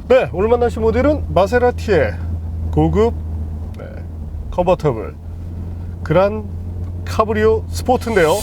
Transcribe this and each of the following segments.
네, 오늘 만나신 모델은 마세라티의 고급 컨버터블 그란 카브리오 스포츠인데요.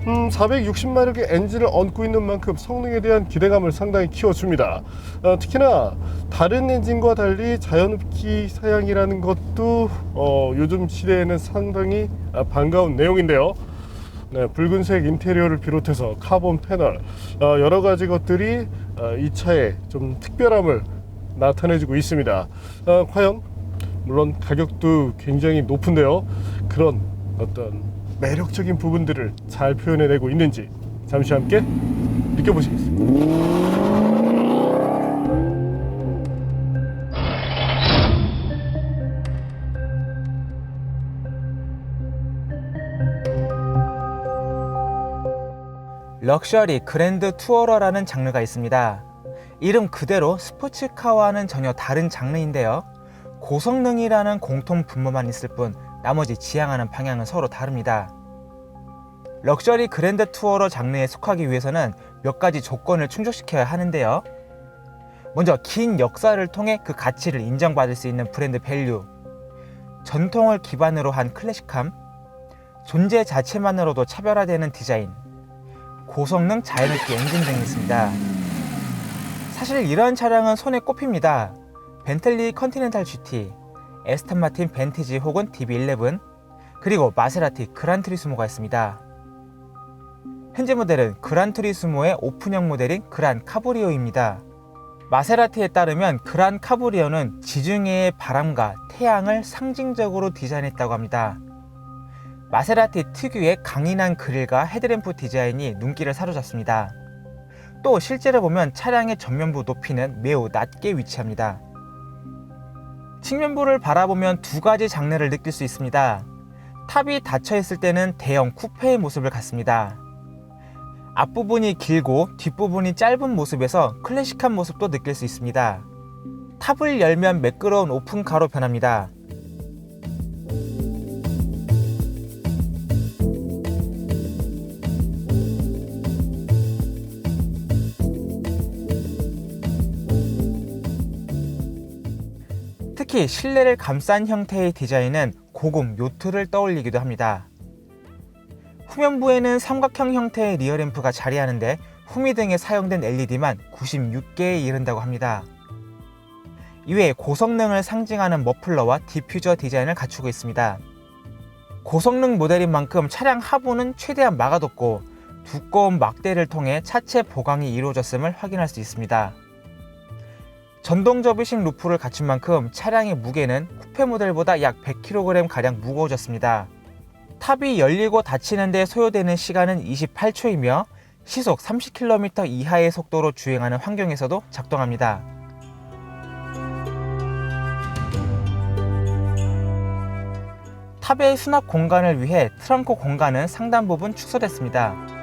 음, 460마력의 엔진을 얹고 있는 만큼 성능에 대한 기대감을 상당히 키워줍니다. 특히나 다른 엔진과 달리 자연흡기 사양이라는 것도 요즘 시대에는 상당히 반가운 내용인데요. 네, 붉은색 인테리어를 비롯해서 카본 패널, 여러 가지 것들이 이 차의 좀 특별함을 나타내주고 있습니다. 과연 물론 가격도 굉장히 높은데요. 그런 어떤 매력적인 부분들을 잘 표현해내고 있는지 잠시 함께 느껴보시겠습니다. 럭셔리 그랜드 투어러라는 장르가 있습니다. 이름 그대로 스포츠카와는 전혀 다른 장르인데요. 고성능이라는 공통 분모만 있을 뿐 나머지 지향하는 방향은 서로 다릅니다. 럭셔리 그랜드 투어러 장르에 속하기 위해서는 몇 가지 조건을 충족시켜야 하는데요. 먼저 긴 역사를 통해 그 가치를 인정받을 수 있는 브랜드 밸류, 전통을 기반으로 한 클래식함, 존재 자체만으로도 차별화되는 디자인, 고성능 자연흡기 엔진 등이 있습니다. 사실 이런 차량은 손에 꼽힙니다. 벤틀리 컨티넨탈 GT, 에스턴 마틴 벤티지 혹은 DB11, 그리고 마세라티 그란 투리스모가 있습니다. 현재 모델은 그란 투리스모의 오픈형 모델인 그란 카브리오입니다. 마세라티에 따르면 그란 카브리오는 지중해의 바람과 태양을 상징적으로 디자인했다고 합니다. 마세라티 특유의 강인한 그릴과 헤드램프 디자인이 눈길을 사로잡습니다. 또 실제로 보면 차량의 전면부 높이는 매우 낮게 위치합니다. 측면부를 바라보면 두 가지 장르를 느낄 수 있습니다. 탑이 닫혀있을 때는 대형 쿠페의 모습을 갖습니다. 앞부분이 길고 뒷부분이 짧은 모습에서 클래식한 모습도 느낄 수 있습니다. 탑을 열면 매끄러운 오픈카로 변합니다. 특히 실내를 감싼 형태의 디자인은 고급 요트를 떠올리기도 합니다. 후면부에는 삼각형 형태의 리어램프가 자리하는데 후미등에 사용된 LED만 96개에 이른다고 합니다. 이외에 고성능을 상징하는 머플러와 디퓨저 디자인을 갖추고 있습니다. 고성능 모델인 만큼 차량 하부는 최대한 막아뒀고 두꺼운 막대를 통해 차체 보강이 이루어졌음을 확인할 수 있습니다. 전동 접이식 루프를 갖춘 만큼 차량의 무게는 쿠페 모델보다 약 100kg가량 무거워졌습니다. 탑이 열리고 닫히는 데 소요되는 시간은 28초이며 시속 30km 이하의 속도로 주행하는 환경에서도 작동합니다. 탑의 수납 공간을 위해 트렁크 공간은 상단 부분 축소됐습니다.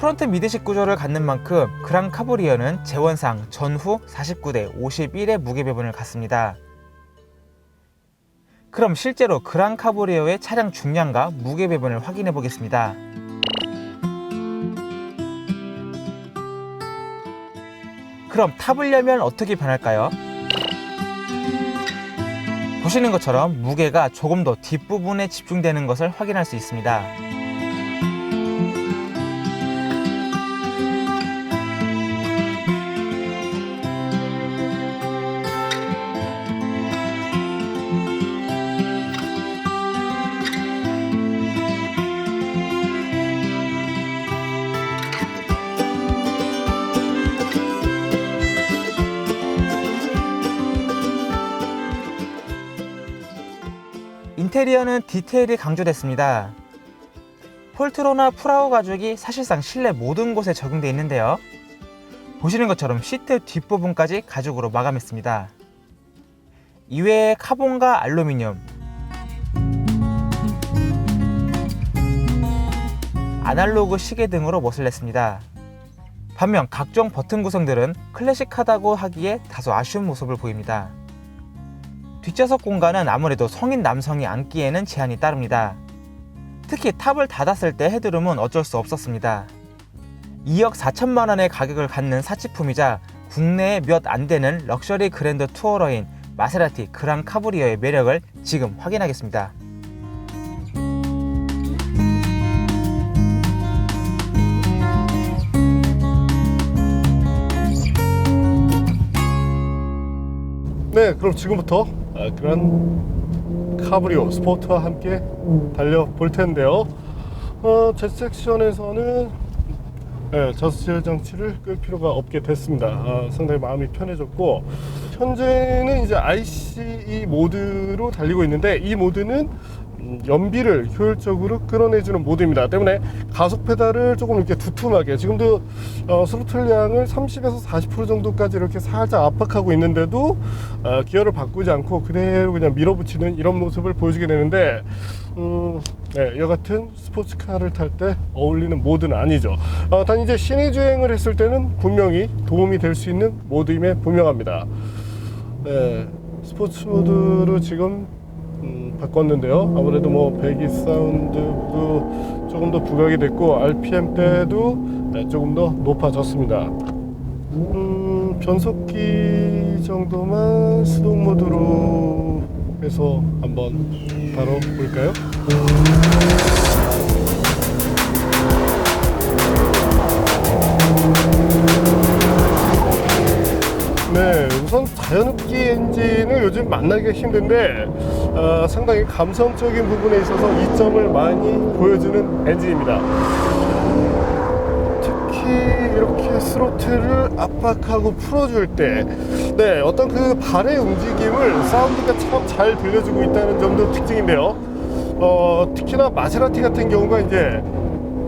프론트 미드식 구조를 갖는 만큼 그란 카브리오는 재원상 전후 49대 51의 무게 배분을 갖습니다. 그럼 실제로 그란 카브리오의 차량 중량과 무게 배분을 확인해 보겠습니다. 그럼 탑을 열면 어떻게 변할까요? 보시는 것처럼 무게가 조금 더 뒷부분에 집중되는 것을 확인할 수 있습니다. 인테리어는 디테일이 강조됐습니다. 폴트로나 프라우 가죽이 사실상 실내 모든 곳에 적용되어 있는데요. 보시는 것처럼 시트 뒷부분까지 가죽으로 마감했습니다. 이외에 카본과 알루미늄, 아날로그 시계 등으로 멋을 냈습니다. 반면 각종 버튼 구성들은 클래식하다고 하기에 다소 아쉬운 모습을 보입니다. 뒷좌석 공간은 아무래도 성인 남성이 앉기에는 제한이 따릅니다. 특히 탑을 닫았을 때 헤드룸은 어쩔 수 없었습니다. 2억 4천만 원의 가격을 갖는 사치품이자 국내에 몇 안 되는 럭셔리 그랜드 투어러인 마세라티 그랑 카브리어의 매력을 지금 확인하겠습니다. 네, 그럼 지금부터 그란 카브리오 스포츠와 함께 달려볼 텐데요. 제 섹션에서는 저수지 장치를 끌 필요가 없게 됐습니다. 상당히 마음이 편해졌고, 현재는 이제 ICE 모드로 달리고 있는데, 이 모드는 연비를 효율적으로 끌어내주는 모드입니다. 때문에 가속 페달을 조금 이렇게 두툼하게, 지금도 스로틀량을 30에서 40% 정도까지 이렇게 살짝 압박하고 있는데도 기어를 바꾸지 않고 그대로 그냥 밀어붙이는 이런 모습을 보여주게 되는데, 여같은 스포츠카를 탈 때 어울리는 모드는 아니죠. 단 이제 시내 주행을 했을 때는 분명히 도움이 될 수 있는 모드임에 분명합니다. 스포츠 모드로 지금 바꿨는데요. 아무래도 뭐 배기 사운드도 조금 더 부각이 됐고, RPM대도 조금 더 높아졌습니다. 변속기 정도만 수동 모드로 해서 한번 다뤄볼까요? 네, 우선 자연흡기 엔진을 요즘 만나기가 힘든데 상당히 감성적인 부분에 있어서 이점을 많이 보여주는 엔진입니다. 특히 이렇게 스로틀을 압박하고 풀어줄 때 어떤 그 발의 움직임을 사운드가 참 잘 들려주고 있다는 점도 특징인데요. 특히나 마세라티 같은 경우가 이제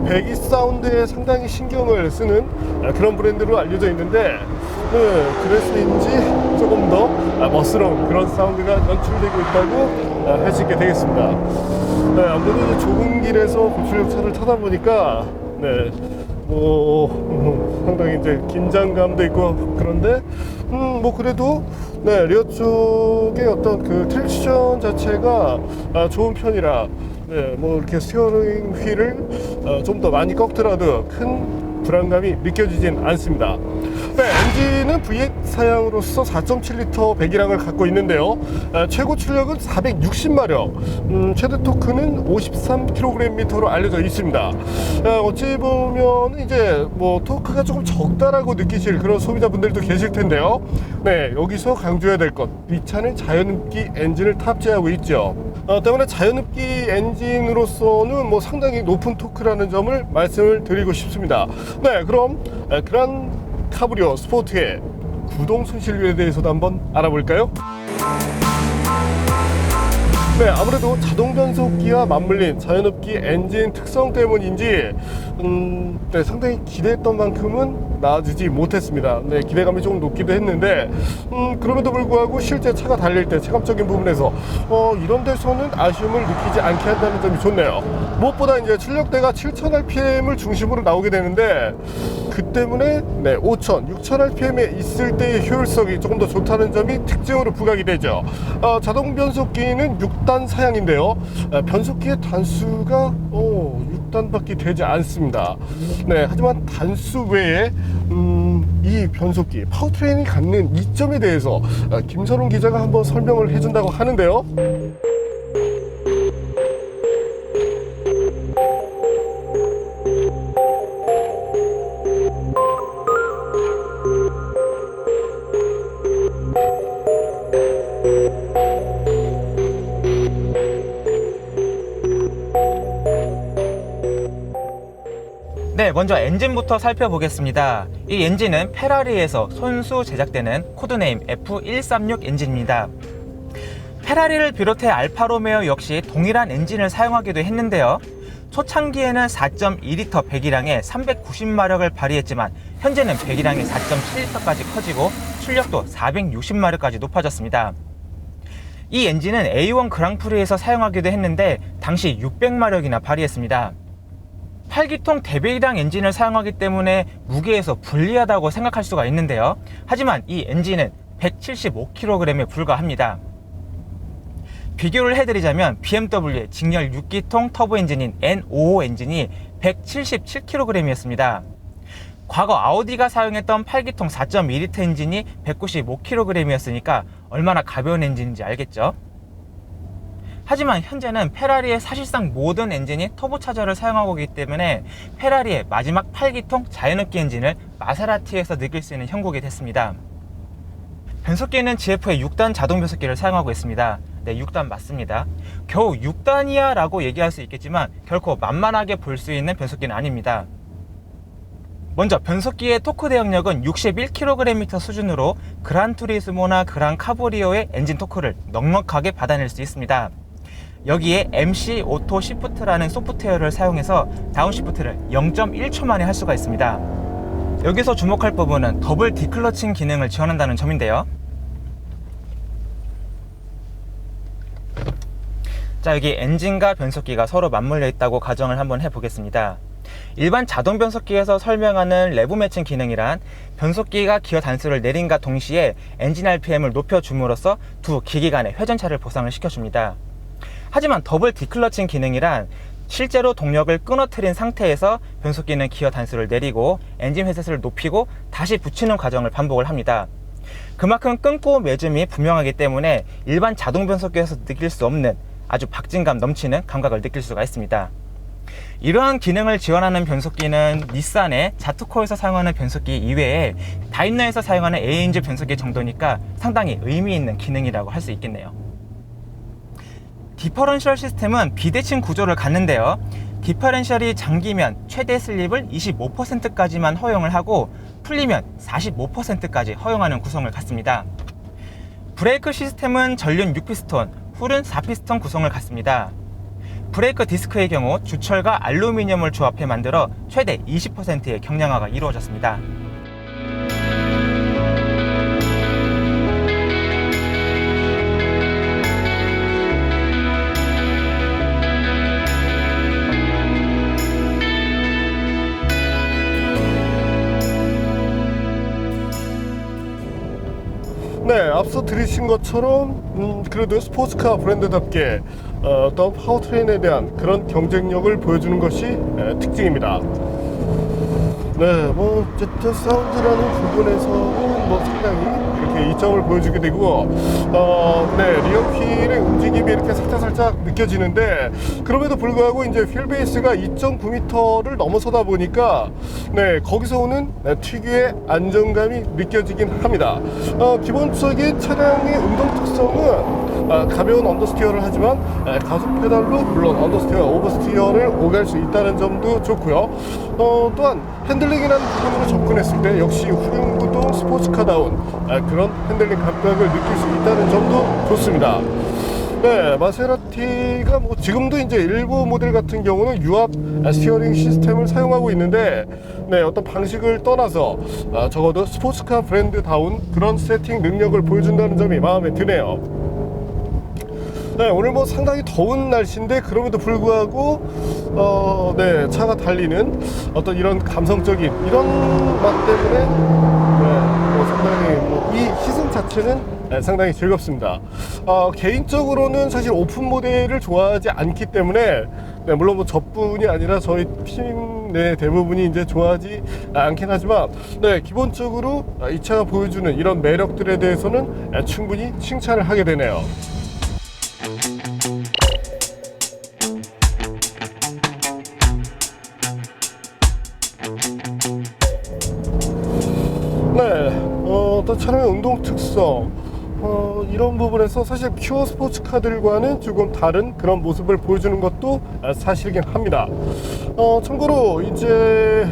배기 사운드에 상당히 신경을 쓰는 그런 브랜드로 알려져 있는데, 그래서인지 조금 더 멋스러운 그런 사운드가 연출되고 있다고 할 수 있게 되겠습니다. 아무래도 이제 좁은 길에서 고출력 차를 타다 보니까 상당히 이제 긴장감도 있고, 그런데 그래도 리어 쪽의 어떤 그 트랙션 자체가 좋은 편이라 이렇게 스티어링 휠을 좀 더 많이 꺾더라도 큰 불안감이 느껴지진 않습니다. 엔진은 V8 사양으로서 4.7L 배기량을 갖고 있는데요. 최고 출력은 460마력, 최대 토크는 53kgm로 알려져 있습니다. 어찌 보면 이제 토크가 조금 적다라고 느끼실 그런 소비자분들도 계실 텐데요. 여기서 강조해야 될 것, 이 차는 자연흡기 엔진을 탑재하고 있죠. 때문에 자연흡기 엔진으로서는 상당히 높은 토크라는 점을 말씀을 드리고 싶습니다. 그럼 그란 카브리오 스포츠의 구동 손실률에 대해서도 한번 알아볼까요? 아무래도 자동 변속기와 맞물린 자연흡기 엔진 특성 때문인지 상당히 기대했던 만큼은 나아지지 못했습니다. 기대감이 조금 높기도 했는데 그럼에도 불구하고 실제 차가 달릴 때 체감적인 부분에서 이런 데서는 아쉬움을 느끼지 않게 한다는 점이 좋네요. 무엇보다 이제 출력대가 7000rpm을 중심으로 나오게 되는데, 그 때문에 5000, 6000rpm에 있을 때의 효율성이 조금 더 좋다는 점이 특징으로 부각이 되죠. 자동 변속기는 6단 사양인데요. 변속기의 단수가 6단밖에 되지 않습니다. 하지만 단수 외에 이 변속기 파워트레인이 갖는 이점에 대해서 김선웅 기자가 한번 설명을 해준다고 하는데요. 먼저 엔진부터 살펴보겠습니다. 이 엔진은 페라리에서 손수 제작되는 코드네임 F136 엔진입니다. 페라리를 비롯해 알파로메오 역시 동일한 엔진을 사용하기도 했는데요. 초창기에는 4.2리터 배기량에 390마력을 발휘했지만 현재는 배기량이 4.7리터까지 커지고 출력도 460마력까지 높아졌습니다. 이 엔진은 A1 그랑프리에서 사용하기도 했는데 당시 600마력이나 발휘했습니다. 8기통 대배기량 엔진을 사용하기 때문에 무게에서 불리하다고 생각할 수가 있는데요. 하지만 이 엔진은 175kg에 불과합니다. 비교를 해드리자면 BMW의 직렬 6기통 터보 엔진인 N55 엔진이 177kg이었습니다. 과거 아우디가 사용했던 8기통 4.2리터 엔진이 195kg이었으니까 얼마나 가벼운 엔진인지 알겠죠? 하지만 현재는 페라리의 사실상 모든 엔진이 터보차저를 사용하고 있기 때문에 페라리의 마지막 8기통 자연흡기 엔진을 마세라티에서 느낄 수 있는 형국이 됐습니다. 변속기에는 GF의 6단 자동 변속기를 사용하고 있습니다. 네, 6단 맞습니다. 겨우 6단이야 라고 얘기할 수 있겠지만 결코 만만하게 볼 수 있는 변속기는 아닙니다. 먼저 변속기의 토크 대역력은 61kgm 수준으로 그란투리스모나 그란카브리오의 엔진 토크를 넉넉하게 받아낼 수 있습니다. 여기에 MC 오토 시프트라는 소프트웨어를 사용해서 다운시프트를 0.1초 만에 할 수가 있습니다. 여기서 주목할 부분은 더블 디클러칭 기능을 지원한다는 점인데요. 자, 여기 엔진과 변속기가 서로 맞물려 있다고 가정을 한번 해보겠습니다. 일반 자동 변속기에서 설명하는 레브 매칭 기능이란 변속기가 기어 단수를 내린과 동시에 엔진 RPM을 높여줌으로써 두 기기 간의 회전차를 보상을 시켜줍니다. 하지만 더블 디클러칭 기능이란 실제로 동력을 끊어뜨린 상태에서 변속기는 기어 단수를 내리고 엔진 회셋을 높이고 다시 붙이는 과정을 반복을 합니다. 그만큼 끊고 매짐이 분명하기 때문에 일반 자동 변속기에서 느낄 수 없는 아주 박진감 넘치는 감각을 느낄 수가 있습니다. 이러한 기능을 지원하는 변속기는 닛산의 자투코에서 사용하는 변속기 이외에 다임너에서 사용하는 ANG 변속기 정도니까 상당히 의미 있는 기능이라고 할 수 있겠네요. 디퍼런셜 시스템은 비대칭 구조를 갖는데요. 디퍼런셜이 잠기면 최대 슬립을 25%까지만 허용을 하고 풀리면 45%까지 허용하는 구성을 갖습니다. 브레이크 시스템은 전륜 6피스톤, 훌은 4피스톤 구성을 갖습니다. 브레이크 디스크의 경우 주철과 알루미늄을 조합해 만들어 최대 20%의 경량화가 이루어졌습니다. 네, 앞서 들으신 것처럼 그래도 스포츠카 브랜드답게 어떤 파워트레인에 대한 그런 경쟁력을 보여주는 것이 특징입니다. 네, 뭐 어쨌든 사운드라는 부분에서는 뭐 상당히 이렇게 이점을 보여주게 되고, 네, 리어휠의 움직임이 이렇게 살짝 느껴지는데, 그럼에도 불구하고 이제 휠베이스가 2.9m를 넘어서다 보니까, 네, 거기서 오는 특유의 안정감이 느껴지긴 합니다. 기본적인 차량의 운동 특성은 가벼운 언더스티어를 하지만 가속 페달로 물론 언더스티어, 오버스티어를 오갈 수 있다는 점도 좋고요. 또한 핸들링이라는 부분으로 접근했을 때 역시 후륜구동 스포츠카다운 그런 핸들링 감각을 느낄 수 있다는 점도 좋습니다. 네, 마세라티가 뭐 지금도 이제 일부 모델 같은 경우는 유압 스티어링 시스템을 사용하고 있는데, 네, 어떤 방식을 떠나서 적어도 스포츠카 브랜드다운 그런 세팅 능력을 보여준다는 점이 마음에 드네요. 네, 오늘 뭐 상당히 더운 날씨인데 그럼에도 불구하고 네, 차가 달리는 어떤 이런 감성적인 이런 맛 때문에 뭐 상당히 이 시승 자체는 상당히 즐겁습니다. 개인적으로는 사실 오픈 모델을 좋아하지 않기 때문에, 네, 물론 뭐 저뿐이 아니라 저희 팀 내 대부분이 이제 좋아하지 않긴 하지만, 네, 기본적으로 이 차가 보여주는 이런 매력들에 대해서는 충분히 칭찬을 하게 되네요. 네, 어떤 차량의 운동 특성, 이런 부분에서 사실 퓨어 스포츠카들과는 조금 다른 그런 모습을 보여주는 것도 사실이긴 합니다. 참고로 이제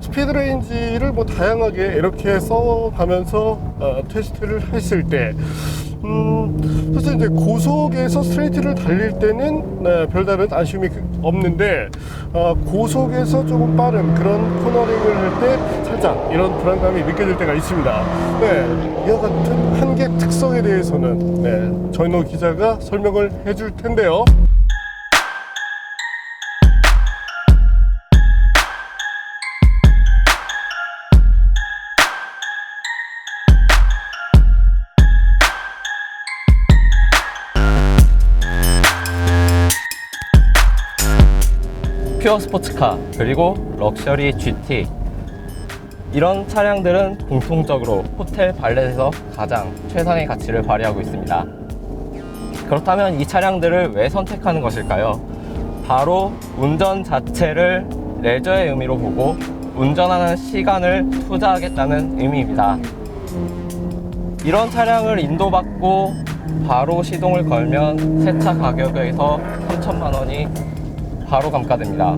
스피드 레인지를 뭐 다양하게 이렇게 써가면서 테스트를 했을 때, 사실 이제 고속에서 스트레이트를 달릴 때는 별다른 아쉬움이 없는데 고속에서 조금 빠른 그런 코너링을 할 때 살짝 이런 불안감이 느껴질 때가 있습니다. 이와 같은 한계 특성에 대해서는 전인호 기자가 설명을 해줄 텐데요. 퓨어 스포츠카 그리고 럭셔리 GT, 이런 차량들은 공통적으로 호텔 발렛에서 가장 최상의 가치를 발휘하고 있습니다. 그렇다면 이 차량들을 왜 선택하는 것일까요? 바로 운전 자체를 레저의 의미로 보고 운전하는 시간을 투자하겠다는 의미입니다. 이런 차량을 인도받고 바로 시동을 걸면 새 차 가격에서 3천만 원이 바로 감가됩니다.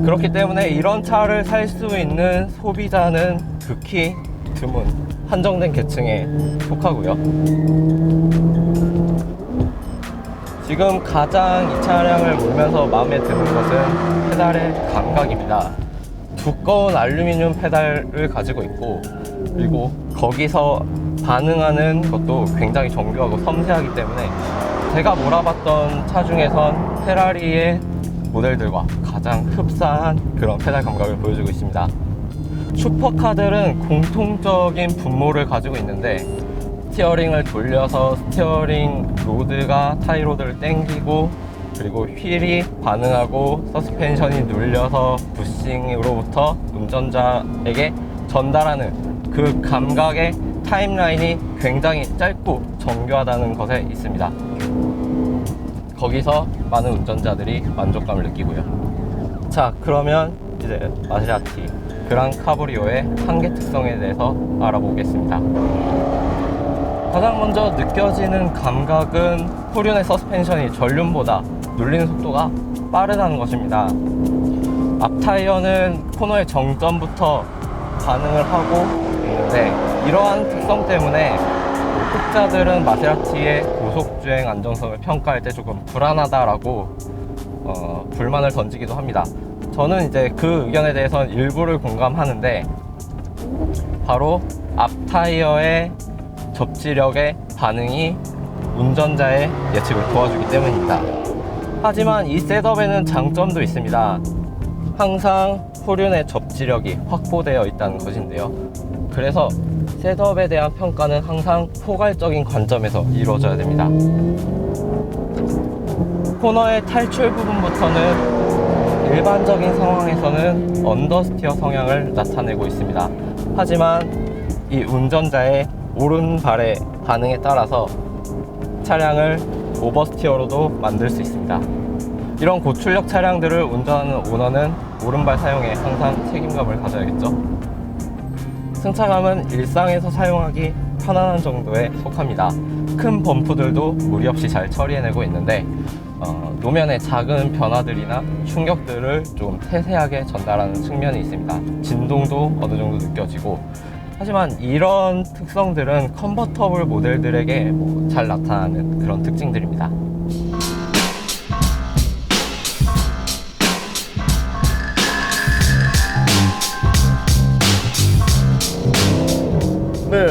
그렇기 때문에 이런 차를 살 수 있는 소비자는 극히 드문 한정된 계층에 속하고요. 지금 가장 이 차량을 몰면서 마음에 드는 것은 페달의 감각입니다. 두꺼운 알루미늄 페달을 가지고 있고, 그리고 거기서 반응하는 것도 굉장히 정교하고 섬세하기 때문에 제가 몰아봤던 차 중에선 페라리의 모델들과 가장 흡사한 그런 페달 감각을 보여주고 있습니다. 슈퍼카들은 공통적인 분모를 가지고 있는데, 스티어링을 돌려서 스티어링 로드가 타이로드를 당기고, 그리고 휠이 반응하고 서스펜션이 눌려서 부싱으로부터 운전자에게 전달하는 그 감각의 타임라인이 굉장히 짧고 정교하다는 것에 있습니다. 거기서 많은 운전자들이 만족감을 느끼고요. 자, 그러면 이제 마세라티 그랑 카브리오의 한계 특성에 대해서 알아보겠습니다. 가장 먼저 느껴지는 감각은 후륜의 서스펜션이 전륜보다 눌리는 속도가 빠르다는 것입니다. 앞 타이어는 코너의 정점부터 반응을 하고 있는데, 이러한 특성 때문에 혹자들은 마세라티의 고속주행 안정성을 평가할 때 조금 불안하다라고 불만을 던지기도 합니다. 저는 이제 그 의견에 대해서는 일부를 공감하는데, 바로 앞 타이어의 접지력의 반응이 운전자의 예측을 도와주기 때문입니다. 하지만 이 셋업에는 장점도 있습니다. 항상 후륜의 접지력이 확보되어 있다는 것인데요. 그래서 셋업에 대한 평가는 항상 포괄적인 관점에서 이루어져야 됩니다. 코너의 탈출 부분부터는 일반적인 상황에서는 언더스티어 성향을 나타내고 있습니다. 하지만 이 운전자의 오른발의 반응에 따라서 차량을 오버스티어로도 만들 수 있습니다. 이런 고출력 차량들을 운전하는 오너는 오른발 사용에 항상 책임감을 가져야겠죠. 승차감은 일상에서 사용하기 편안한 정도에 속합니다. 큰 범프들도 무리 없이 잘 처리해내고 있는데, 노면의 작은 변화들이나 충격들을 좀 세세하게 전달하는 측면이 있습니다. 진동도 어느 정도 느껴지고, 하지만 이런 특성들은 컨버터블 모델들에게 잘 나타나는 그런 특징들입니다. 네.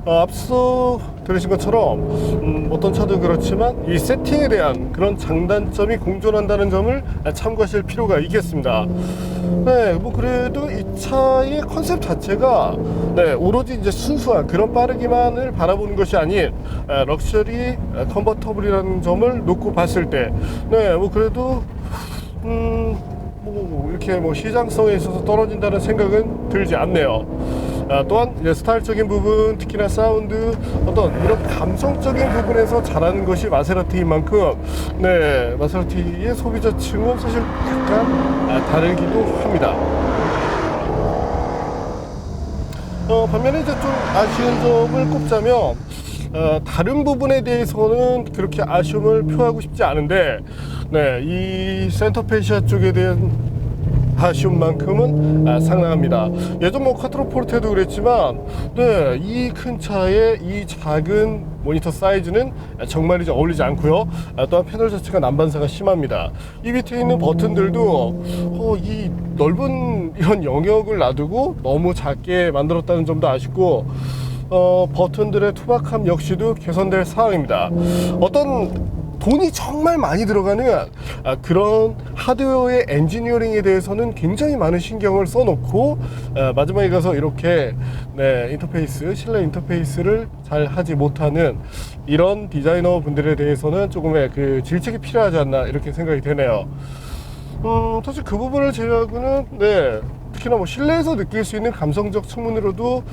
앞서 들으신 것처럼 어떤 차도 그렇지만 이 세팅에 대한 그런 장단점이 공존한다는 점을 참고하실 필요가 있겠습니다. 네, 뭐 그래도 이 차의 컨셉 자체가 오로지 이제 순수한 그런 빠르기만을 바라보는 것이 아닌 럭셔리 컨버터블이라는 점을 놓고 봤을 때, 뭐 그래도 뭐 이렇게 뭐 시장성에 있어서 떨어진다는 생각은 들지 않네요. 또한 이제 스타일적인 부분, 특히나 사운드, 어떤 이런 감성적인 부분에서 잘하는 것이 마세라티인 만큼, 마세라티의 소비자층은 사실 약간 다르기도 합니다. 반면에 이제 좀 아쉬운 점을 꼽자면, 다른 부분에 대해서는 그렇게 아쉬움을 표하고 싶지 않은데, 이 센터페시아 쪽에 대한 아쉬운 만큼은 상당합니다. 예전 뭐 쿼트로 포르테도 그랬지만 네, 이 큰 차에 이 작은 모니터 사이즈는 정말 이제 어울리지 않고요. 또한 패널 자체가 난반사가 심합니다. 이 밑에 있는 버튼들도 이 넓은 이런 영역을 놔두고 너무 작게 만들었다는 점도 아쉽고 버튼들의 투박함 역시도 개선될 사항입니다. 어떤 돈이 정말 많이 들어가는 그런 하드웨어의 엔지니어링에 대해서는 굉장히 많은 신경을 써놓고 마지막에 가서 이렇게 인터페이스, 실내 인터페이스를 잘 하지 못하는 이런 디자이너 분들에 대해서는 조금의 그 질책이 필요하지 않나 이렇게 생각이 되네요. 사실 그 부분을 제외하고는 특히나 뭐 실내에서 느낄 수 있는 감성적 측면으로도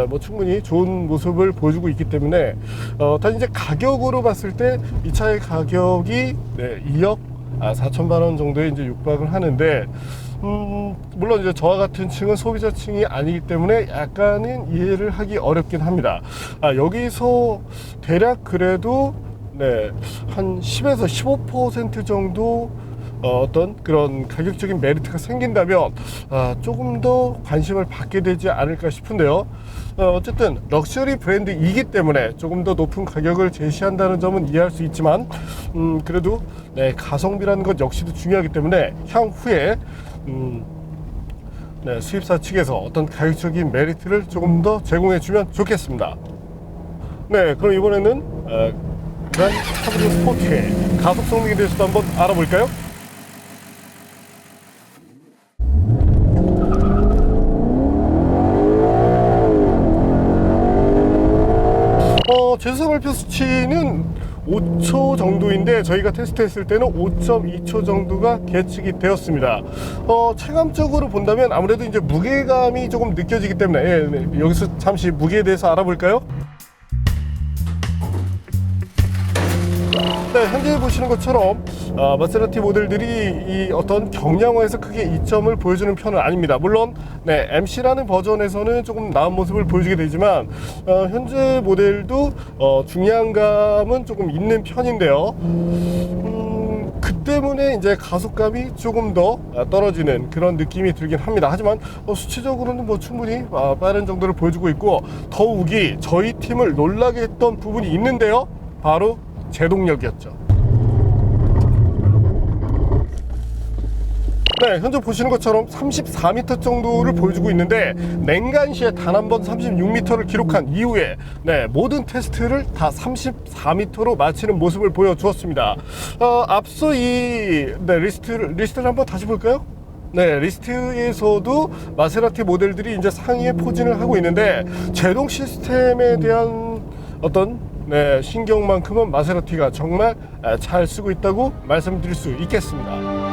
뭐 충분히 좋은 모습을 보여주고 있기 때문에 단 이제 가격으로 봤을 때 이 차의 가격이 2억 4천만 원 정도에 이제 육박을 하는데 물론 이제 저와 같은 층은 소비자층이 아니기 때문에 약간은 이해를 하기 어렵긴 합니다. 여기서 대략 그래도 한 10에서 15% 정도 어떤 그런 가격적인 메리트가 생긴다면 조금 더 관심을 받게 되지 않을까 싶은데요. 어쨌든 럭셔리 브랜드이기 때문에 조금 더 높은 가격을 제시한다는 점은 이해할 수 있지만 그래도 가성비라는 것 역시도 중요하기 때문에 향후에 수입사 측에서 어떤 가격적인 메리트를 조금 더 제공해 주면 좋겠습니다. 그럼 이번에는 그란 카브리오 스포츠의 가속 성능에 대해서도 한번 알아볼까요? 제수사 발표 수치는 5초 정도인데 저희가 테스트했을 때는 5.2초 정도가 계측이 되었습니다. 체감적으로 본다면 아무래도 이제 무게감이 조금 느껴지기 때문에 여기서 잠시 무게에 대해서 알아볼까요? 현재 보시는 것처럼 마세라티 모델들이 이 어떤 경량화에서 크게 이점을 보여주는 편은 아닙니다. 물론 MC라는 버전에서는 조금 나은 모습을 보여주게 되지만 현재 모델도 중량감은 조금 있는 편인데요. 그 때문에 이제 가속감이 조금 더 떨어지는 그런 느낌이 들긴 합니다. 하지만 수치적으로는 뭐 충분히 빠른 정도를 보여주고 있고, 더욱이 저희 팀을 놀라게 했던 부분이 있는데요. 바로 제동력이었죠. 현재 보시는 것처럼 34m 정도를 보여주고 있는데 냉간시에 단 한 번 36m를 기록한 이후에 모든 테스트를 다 34m로 마치는 모습을 보여주었습니다. 앞서 이 리스트를 한번 다시 볼까요? 리스트에서도 마세라티 모델들이 이제 상위에 포진을 하고 있는데 제동 시스템에 대한 어떤 신경만큼은 마세라티가 정말 잘 쓰고 있다고 말씀드릴 수 있겠습니다.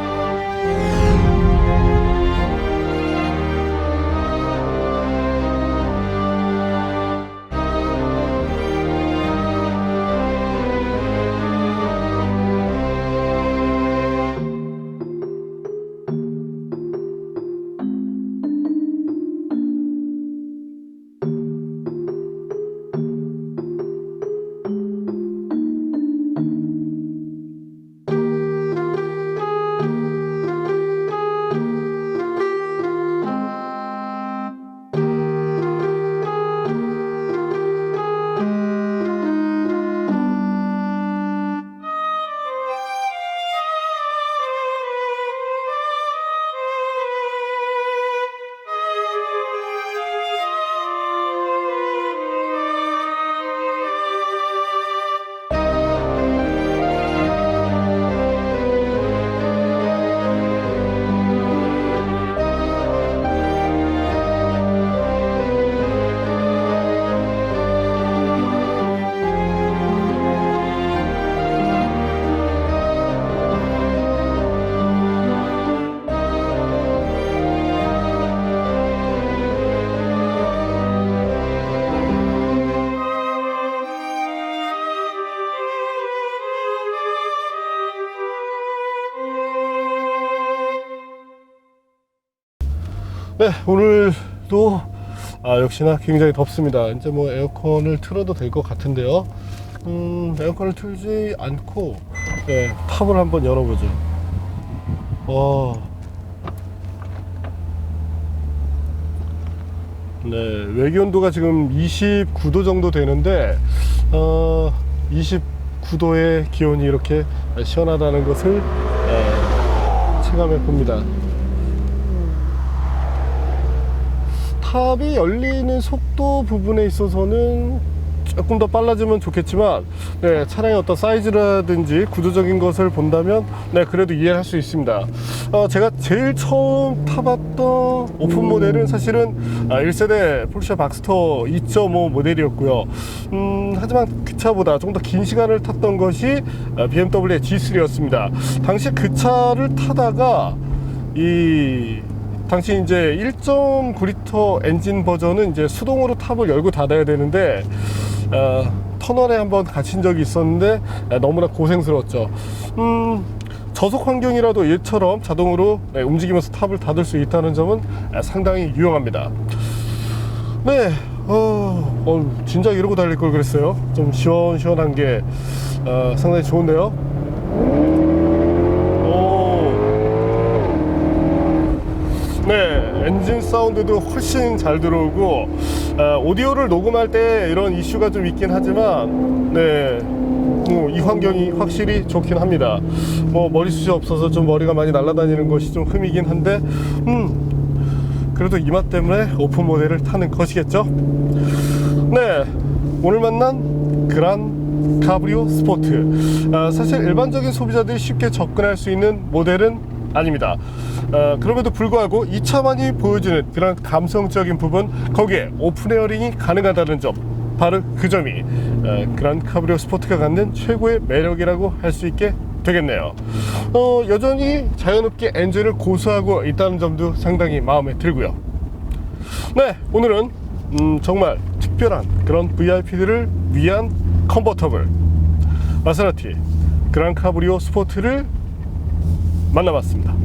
오늘도 역시나 굉장히 덥습니다. 이제 뭐 에어컨을 틀어도 될 것 같은데요. 에어컨을 틀지 않고 탑을 한번 열어보죠. 네, 외기 온도가 지금 29도 정도 되는데 29도의 기온이 이렇게 시원하다는 것을 체감해 봅니다. 탑이 열리는 속도 부분에 있어서는 조금 더 빨라지면 좋겠지만, 네, 차량의 어떤 사이즈라든지 구조적인 것을 본다면, 네, 그래도 이해를 할 수 있습니다. 제가 제일 처음 타봤던 오픈 모델은 사실은 1세대 포르쉐 박스터 2.5 모델이었고요. 하지만 그 차보다 좀 더 긴 시간을 탔던 것이 BMW의 G3였습니다. 당시 그 차를 타다가 당시 이제 1.9리터 엔진 버전은 이제 수동으로 탑을 열고 닫아야 되는데, 터널에 한번 갇힌 적이 있었는데 너무나 고생스러웠죠. 저속 환경이라도 얘처럼 자동으로 움직이면서 탑을 닫을 수 있다는 점은 상당히 유용합니다. 네, 진작 이러고 달릴 걸 그랬어요. 좀 시원시원한 게 상당히 좋은데요. 네, 엔진 사운드도 훨씬 잘 들어오고, 오디오를 녹음할 때 이런 이슈가 좀 있긴 하지만, 네, 이 환경이 확실히 좋긴 합니다. 머리숱이 없어서 좀 머리가 많이 날아다니는 것이 좀 흠이긴 한데, 그래도 이 맛 때문에 오픈 모델을 타는 것이겠죠. 네, 오늘 만난 그란 카브리오 스포트, 사실 일반적인 소비자들이 쉽게 접근할 수 있는 모델은 아닙니다. 그럼에도 불구하고 이 차만이 보여주는 그런 감성적인 부분, 거기에 오픈 에어링이 가능하다는 점, 바로 그 점이 그란 카브리오 스포트가 갖는 최고의 매력이라고 할 수 있게 되겠네요. 여전히 자연스럽게 엔진을 고수하고 있다는 점도 상당히 마음에 들고요. 네, 오늘은 정말 특별한 그런 VIP들을 위한 컨버터블 마세라티 그란 카브리오 스포트를 만나봤습니다.